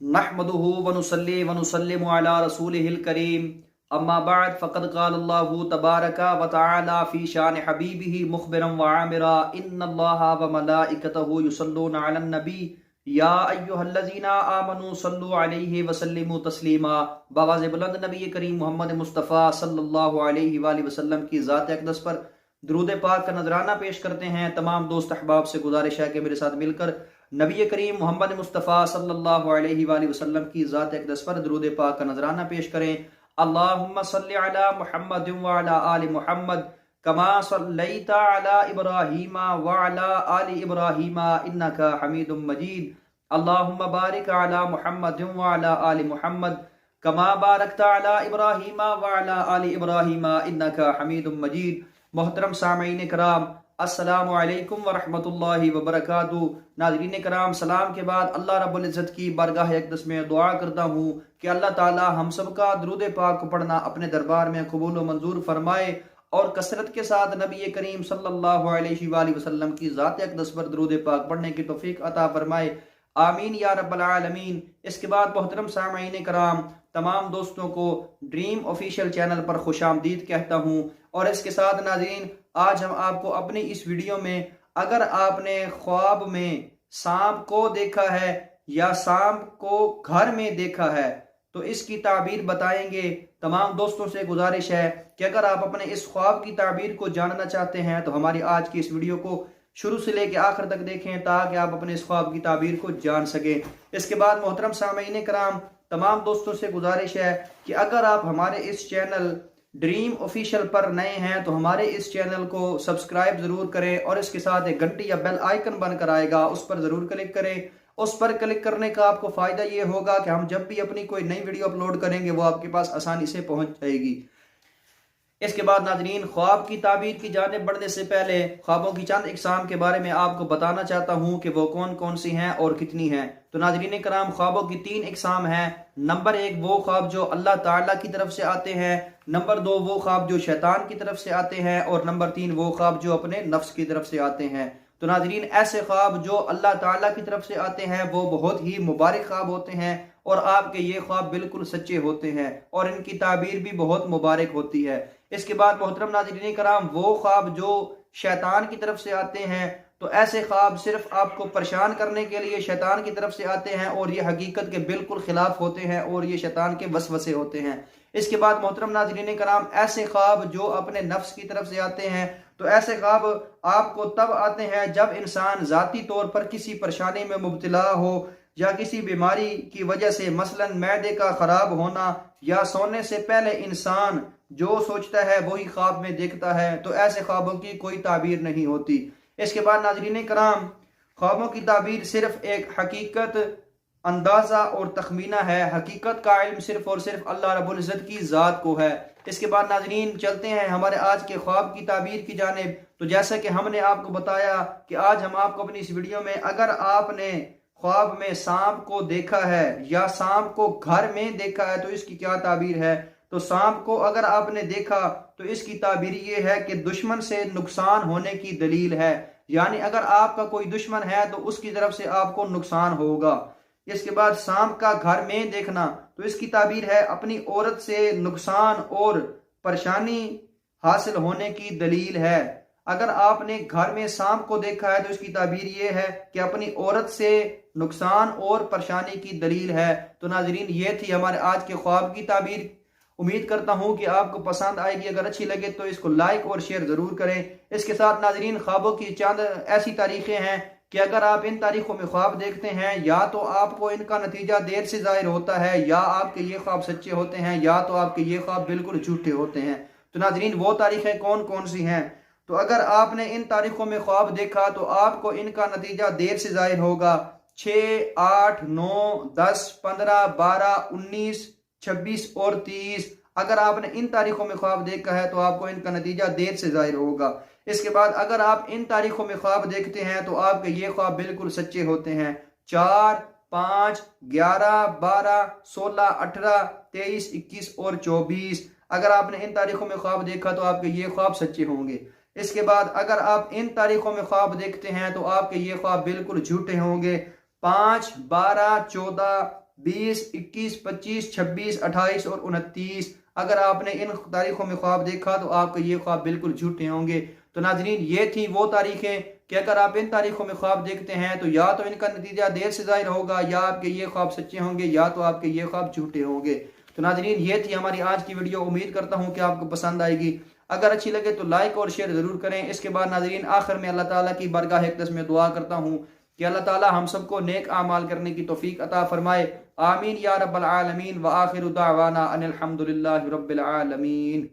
नहमदुहु व नुसल्ली व नुसल्लिमु अला रसूलिहिल करीम अम्मा बाद फ़क़द क़ाल अल्लाहु तबारक व तआला फ़ी शान हबीबिही मुख़बिरन व आमिरा इन्नल्लाहा व मलाइकतहु युसल्लूना अलन नबी या अय्युहल्लज़ीना आमनू सल्लु अलैहि व सल्लिमू तस्लीमा। बावाज़ बुलंद नबी करीम मोहम्मद मुस्तफ़ा सल्लल्लाहु अलैहि वसल्लम की ज़ात अक़दस पर दुरूद पाक का नजराना पेश करते हैं। तमाम दोस्त अहबाब से गुजारिश है कि मेरे साथ मिलकर नबी करीम मोहम्मद मुस्तफ़ा सल्लल्लाहु अलैहि वसल्लम की ज़ात अक़दस पर दुरूद पाक का नजराना पेश करें। अल्लाहुम्मा सल्लि अला मुहम्मद व अला आलि मुहम्मद कमा सल्लैता अला इब्राहीम व अला आलि इब्राहीम इन्नका हमीदुम मजीद। अल्लाहुम्मा बारिक अला मुहम्मद व अला आलि मुहम्मद कमा बारकता अला इब्राहीम व अला आलि इब्राहीम इन्नका हमीदुम मजीद। मोहतरम सामीन कराम, अस्सलामु अलैकुम व रहमतुल्लाहि व बरकातुहू। नाज़रीन कराम, सलाम के बाद अल्लाह रब्बुल इज़्ज़त की बारगाह अक़दस में दुआ करता हूँ कि अल्लाह ताला हम सब का दुरूद पाक को पढ़ना अपने दरबार में कबूल व मंजूर फरमाए और कसरत के साथ नबी करीम सल्लल्लाहु अलैहि वसल्लम की ज़ात अक़दस पर दुरूद पाक पढ़ने की तौफीक अता फरमाए, आमीन या रब्बल आलमीन। इसके बाद मोहतरम सामीन कराम, तमाम दोस्तों को ड्रीम ऑफिशियल चैनल पर खुशामदीद कहता हूँ। और इसके साथ नाज़रीन, आज हम आपको अपनी इस वीडियो में, अगर आपने ख्वाब में सांप को देखा है या सांप को घर में देखा है तो इसकी ताबीर बताएंगे। तमाम दोस्तों से गुजारिश है कि अगर आप अपने इस ख्वाब की ताबीर को जानना चाहते हैं तो हमारी आज की इस वीडियो को शुरू से लेकर आखिर तक देखें ताकि आप अपने इस ख्वाब की ताबीर को जान सकें। इसके बाद मोहतरम सामीन कराम, तमाम दोस्तों से गुजारिश है कि अगर आप हमारे इस चैनल ड्रीम ऑफिशियल पर नए हैं तो हमारे इस चैनल को सब्सक्राइब जरूर करें और इसके साथ एक घंटी या बेल आइकन बनकर आएगा, उस पर जरूर क्लिक करें। उस पर क्लिक करने का आपको फायदा ये होगा कि हम जब भी अपनी कोई नई वीडियो अपलोड करेंगे वो आपके पास आसानी से पहुंच जाएगी। इसके बाद नाज़रीन, ख्वाब की ताबीर की जानिब बढ़ने से पहले ख्वाबों की चंद इकसाम के बारे में आपको बताना चाहता हूँ कि वो कौन कौन सी हैं और कितनी हैं। तो नाज़रीन कराम, ख्वाबों की 3 इकसाम हैं। नंबर 1 वो ख्वाब जो अल्लाह ताला की तरफ से आते हैं, नंबर 2 वो ख्वाब जो शैतान की तरफ से आते हैं और नंबर 3 वो ख्वाब जो अपने नफ्स की तरफ से आते हैं। तो नाज़रीन, ऐसे ख्वाब जो अल्लाह ताला की तरफ से आते हैं वो बहुत ही मुबारक ख्वाब होते हैं और आपके ये ख्वाब बिल्कुल सच्चे होते हैं और इनकी ताबीर भी बहुत मुबारक होती है। इसके बाद मोहतरम नाज़रीन कराम, वो ख्वाब जो शैतान की तरफ से आते हैं तो ऐसे ख्वाब सिर्फ आपको परेशान करने के लिए शैतान की तरफ से आते हैं और ये हकीकत के बिल्कुल खिलाफ होते हैं और ये शैतान के वसवसे होते हैं। इसके बाद मोहतरम नाज़रीन कराम, ऐसे ख्वाब जो अपने नफ्स की तरफ से आते हैं तो ऐसे ख्वाब आपको तब आते हैं जब इंसान ज़ाती तौर पर किसी परेशानी में मुब्तला हो या किसी बीमारी की वजह से, मसलन मैदे का खराब होना या सोने से पहले इंसान जो सोचता है वही ख्वाब में देखता है, तो ऐसे ख्वाबों की कोई ताबीर नहीं होती। इसके बाद नाज़रीन कराम, ख्वाबों की ताबीर सिर्फ एक हकीकत, अंदाज़ा और तखमीना है। हकीकत का इल्म सिर्फ और सिर्फ अल्लाह रब्बुल इज़्ज़त की ज़ात को है। इसके बाद नाज़रीन, चलते हैं हमारे आज के ख्वाब की ताबीर की जानिब। तो जैसा कि हमने आपको बताया कि आज हम आपको अपनी इस वीडियो में, अगर आपने ख्वाब में सांप को देखा है या सांप को घर में देखा है तो इसकी क्या ताबीर है। तो सांप को अगर आपने देखा तो इसकी ताबीर ये है कि दुश्मन से नुकसान होने की दलील है, यानी अगर आपका कोई दुश्मन है तो उसकी तरफ से आपको नुकसान होगा। इसके बाद सांप का घर में देखना तो इसकी ताबीर है अपनी औरत से नुकसान और परेशानी हासिल होने की दलील है। अगर आपने घर में सांप को देखा है तो इसकी ताबीर ये है कि अपनी औरत से नुकसान और परेशानी की दलील है। तो नाज़रीन, ये थी हमारे आज के ख्वाब की ताबीर। उम्मीद करता हूँ कि आपको पसंद आएगी। अगर अच्छी लगे तो इसको लाइक और शेयर ज़रूर करें। इसके साथ नाज़रीन, ख्वाबों की चंद ऐसी तारीखें हैं कि अगर आप इन तारीखों में ख्वाब देखते हैं या तो आपको इनका नतीजा देर से ज़ाहिर होता है या आपके ये ख्वाब सच्चे होते हैं या तो आपके ये ख्वाब बिल्कुल झूठे होते हैं। तो नाज़रीन, वो तारीखें कौन कौन सी हैं? तो अगर आपने इन तारीखों में ख्वाब देखा तो आपको इनका नतीजा देर से ज़ाहिर होगा। 6, 8, 9, 10, 15, 12, 19, 26 और 30। अगर आपने इन तारीखों में ख्वाब देखा है तो आपको इनका नतीजा देर से ज़ाहिर होगा। इसके बाद अगर आप इन तारीखों में ख्वाब देखते हैं तो आपके ये ख्वाब बिल्कुल सच्चे होते हैं। 4, 5, 11, 12, 16, 18, 23, 21 और 24। अगर आपने इन तारीखों में ख्वाब देखा तो आपके ये ख्वाब सच्चे होंगे। इसके बाद अगर आप इन तारीखों में ख्वाब देखते हैं तो आपके ये ख्वाब बिल्कुल झूठे होंगे। 5, 12, 14, 20, 21, 25, 26, 28 और 29। अगर आपने इन तारीखों में ख्वाब देखा तो आपके ये ख्वाब बिल्कुल झूठे होंगे। तो नाजरीन, ये थी वो तारीखें कि अगर आप इन तारीखों में ख्वाब देखते हैं तो या तो इनका नतीजा देर से ज़ाहिर होगा, या आपके ये ख्वाब सच्चे होंगे, या तो आपके ये ख्वाब झूठे होंगे। तो नाजरीन, ये थी हमारी आज की वीडियो। उम्मीद करता हूँ कि आपको पसंद आएगी। अगर अच्छी लगे तो लाइक और शेयर ज़रूर करें। इसके बाद नाजरीन, आखिर में अल्लाह ताला की बारगाह अक़दस में दुआ करता हूँ कि अल्लाह ताला हम सबको नेक आमाल करने की तौफीक अता फरमाए। आमीन या रब्बल आलमीन। व आखिरु दावाना अनिल हम्दुलिल्लाहि रब्बिल आलमीन।